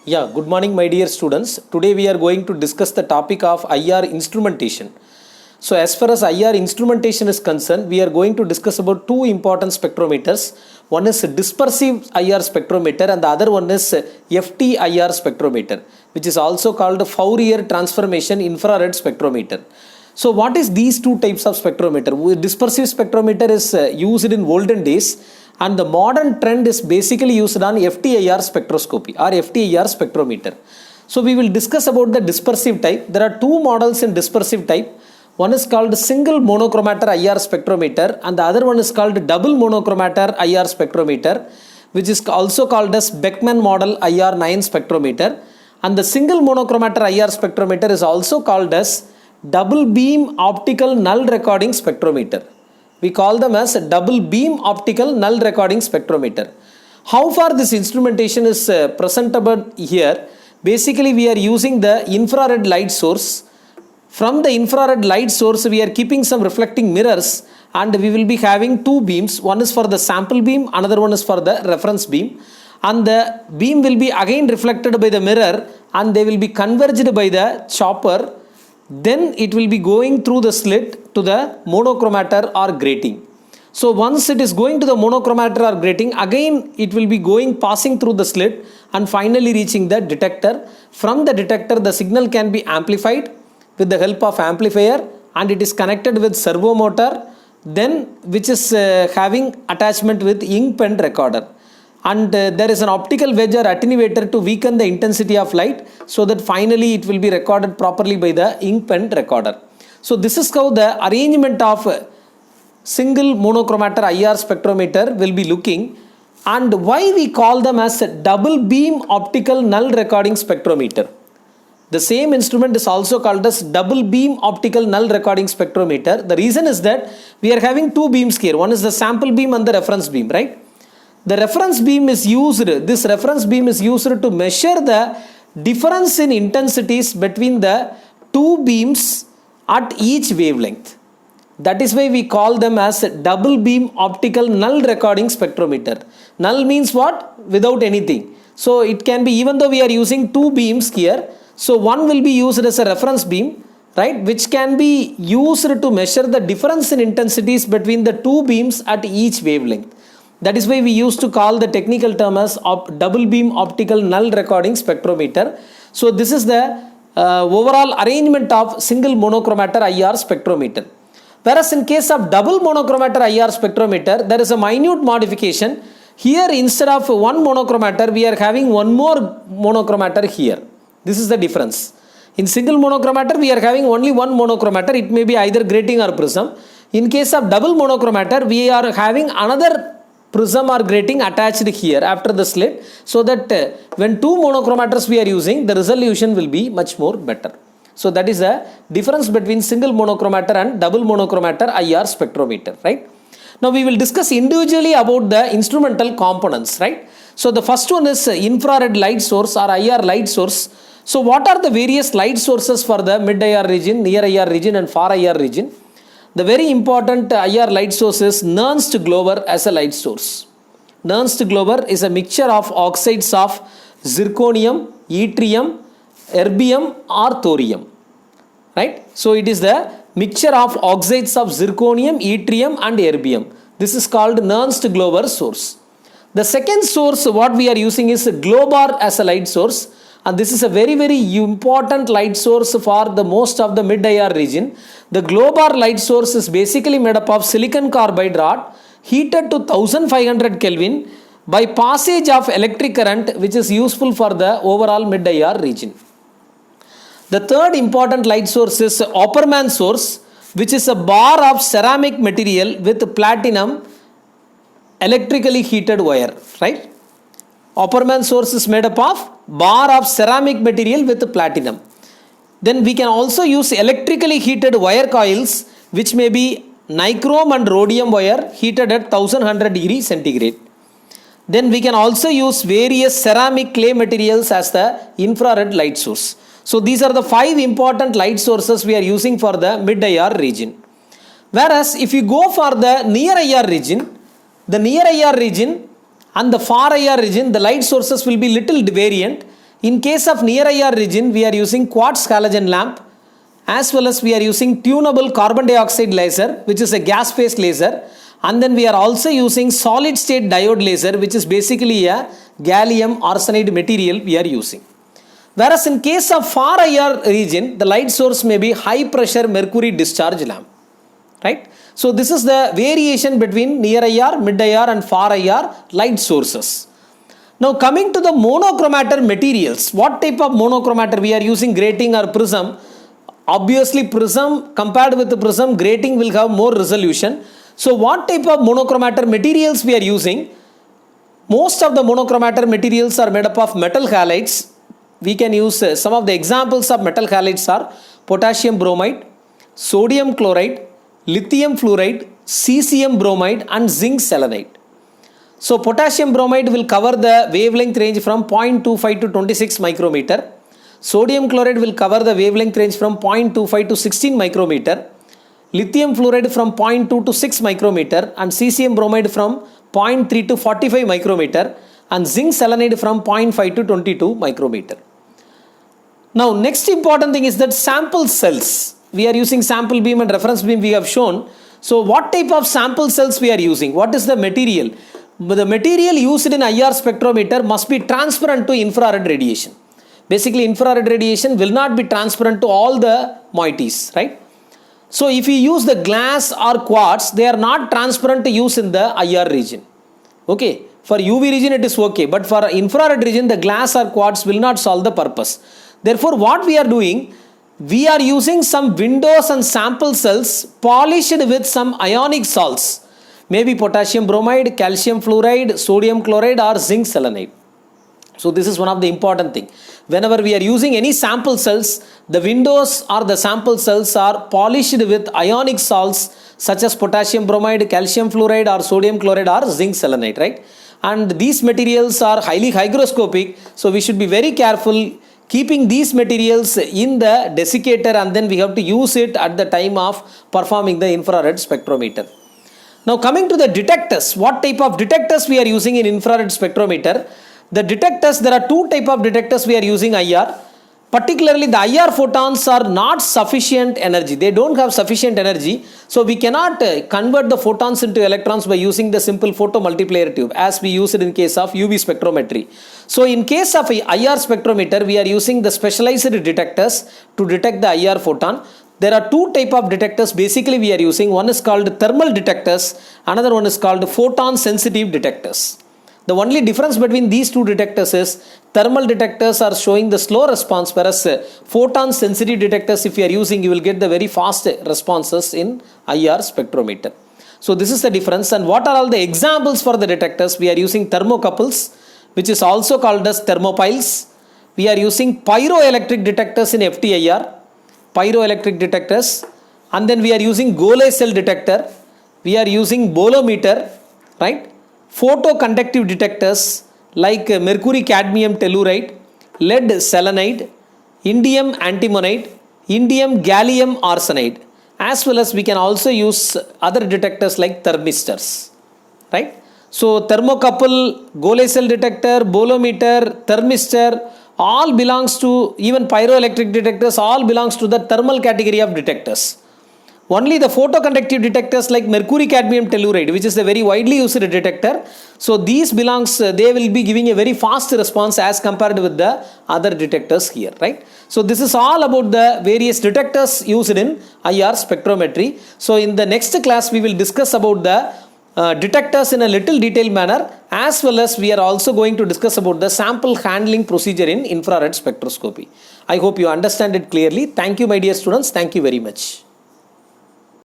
Yeah, good morning, my dear students. Today we are going to discuss the topic of IR instrumentation. So, as far as IR instrumentation is concerned, we are going to discuss about two important spectrometers. One is dispersive IR spectrometer and the other one is FTIR spectrometer, which is also called Fourier transformation infrared spectrometer. So, what is these two types of spectrometer? Dispersive spectrometer is used in olden days, and the modern trend is basically used on FTIR spectroscopy or FTIR spectrometer. So, we will discuss about the dispersive type. There are two models in dispersive type. One is called single monochromator IR spectrometer and the other one is called double monochromator IR spectrometer, which is also called as Beckman model IR9 spectrometer. And the single monochromator IR spectrometer is also called as double beam optical null recording spectrometer. We call them as double beam optical null recording spectrometer. How far this instrumentation is presentable here? Basically, we are using the infrared light source. From the infrared light source, we are keeping some reflecting mirrors and we will be having two beams. One is for the sample beam, another one is for the reference beam. And the beam will be again reflected by the mirror and they will be converged by the chopper. Then it will be going through the slit to the monochromator or grating. So once it is going to the monochromator or grating, again it will be passing through the slit and finally reaching the detector. From the detector, the signal can be amplified with the help of amplifier and it is connected with servo motor, then which is having attachment with ink pen recorder. And there is an optical wedge or attenuator to weaken the intensity of light so that finally it will be recorded properly by the ink pen recorder. So this is how the arrangement of single monochromator IR spectrometer will be looking, and why we call them as double beam optical null recording spectrometer. The same instrument is also called as double beam optical null recording spectrometer. The reason is that we are having two beams here. One is the sample beam and the reference beam, right? The reference beam is used, this reference beam is used to measure the difference in intensities between the two beams at each wavelength. That is why we call them as double beam optical null recording spectrometer. Null means what? Without anything. So it can be, even though we are using two beams here, so one will be used as a reference beam, right, which can be used to measure the difference in intensities between the two beams at each wavelength. That is why we used to call the technical term as double beam optical null recording spectrometer. So this is the overall arrangement of single monochromator IR spectrometer. Whereas in case of double monochromator IR spectrometer, there is a minute modification. Here instead of one monochromator, we are having one more monochromator here. This is the difference. In single monochromator, we are having only one monochromator. It may be either grating or prism. In case of double monochromator, we are having another prism or grating attached here after the slit, so that when two monochromators we are using, the resolution will be much more better. So that is the difference between single monochromator and double monochromator IR spectrometer, right? Now we will discuss individually about the instrumental components, right? So the first one is infrared light source or IR light source. So what are the various light sources for the mid IR region, near IR region and far IR region? The very important IR light source is Nernst Glover as a light source. Nernst Glover is a mixture of oxides of zirconium, yttrium, erbium or thorium. Right? So it is the mixture of oxides of zirconium, yttrium and erbium. This is called Nernst Glover source. The second source what we are using is Globar as a light source. And this is a very important light source for the most of the mid IR region. The Globar light source is basically made up of silicon carbide rod heated to 1500 Kelvin by passage of electric current, which is useful for the overall mid IR region. The third important light source is Opperman source, which is a bar of ceramic material with platinum electrically heated wire, right? Opperman source is made up of bar of ceramic material with platinum. Then we can also use electrically heated wire coils, which may be nichrome and rhodium wire heated at 1100 degrees centigrade. Then we can also use various ceramic clay materials as the infrared light source. So these are the 5 important light sources we are using for the mid IR region. Whereas if you go for the near IR region, the near IR region and the far IR region, the light sources will be little variant. In case of near IR region, we are using quartz halogen lamp, as well as we are using tunable carbon dioxide laser, which is a gas phase laser, and then we are also using solid state diode laser, which is basically a gallium arsenide material we are using. Whereas in case of far IR region, the light source may be high pressure mercury discharge lamp, right? So this is the variation between near IR, mid IR and far IR light sources. Now coming to the monochromator materials, what type of monochromator we are using, grating or prism? Obviously prism, compared with the prism, grating will have more resolution. So what type of monochromator materials we are using? Most of the monochromator materials are made up of metal halides. We can use some of the examples of metal halides are potassium bromide, sodium chloride, lithium fluoride, cesium bromide and zinc selenide. So potassium bromide will cover the wavelength range from 0.25 to 26 micrometer. Sodium chloride will cover the wavelength range from 0.25 to 16 micrometer. Lithium fluoride from 0.2 to 6 micrometer and cesium bromide from 0.3 to 45 micrometer and zinc selenide from 0.5 to 22 micrometer. Now next important thing is that sample cells. We are using sample beam and reference beam we have shown. So what type of sample cells we are using? What is the material? The material used in IR spectrometer must be transparent to infrared radiation. Basically infrared radiation will not be transparent to all the moieties, right? So if you use the glass or quartz, they are not transparent to use in the IR region. Okay, for UV region it is okay, but for infrared region the glass or quartz will not solve the purpose. Therefore what we are doing, we are using some windows and sample cells polished with some ionic salts. Maybe potassium bromide, calcium fluoride, sodium chloride or zinc selenide. So this is one of the important thing. Whenever we are using any sample cells, the windows or the sample cells are polished with ionic salts such as potassium bromide, calcium fluoride or sodium chloride or zinc selenide, right? And these materials are highly hygroscopic, so we should be very careful keeping these materials in the desiccator, and then we have to use it at the time of performing the infrared spectrometer. Now coming to the detectors, what type of detectors we are using in infrared spectrometer? The detectors, there are two type of detectors we are using IR. Particularly the IR photons are not sufficient energy. They don't have sufficient energy. So we cannot convert the photons into electrons by using the simple photomultiplier tube as we use it in case of UV spectrometry. So in case of IR spectrometer, we are using the specialized detectors to detect the IR photon. There are two type of detectors basically we are using. One is called thermal detectors. Another one is called photon sensitive detectors. The only difference between these two detectors is thermal detectors are showing the slow response, whereas photon sensitive detectors, if you are using, you will get the very fast responses in IR spectrometer. So this is the difference. And what are all the examples for the detectors? We are using thermocouples, which is also called as thermopiles. We are using pyroelectric detectors in FTIR, pyroelectric detectors. And then we are using Golay cell detector. We are using bolometer, right? Photoconductive detectors like mercury cadmium telluride, lead selenide, indium antimonide, indium gallium arsenide, as well as we can also use other detectors like thermistors, right? So thermocouple, Golay cell detector, bolometer, thermistor, all belongs to, even pyroelectric detectors, all belongs to the thermal category of detectors. Only the photoconductive detectors like mercury cadmium telluride, which is a very widely used detector. So these belongs, they will be giving a very fast response as compared with the other detectors here, right? So this is all about the various detectors used in IR spectrometry. So in the next class, we will discuss about the detectors in a little detailed manner, as well as we are also going to discuss about the sample handling procedure in infrared spectroscopy. I hope you understand it clearly. Thank you, my dear students. Thank you very much.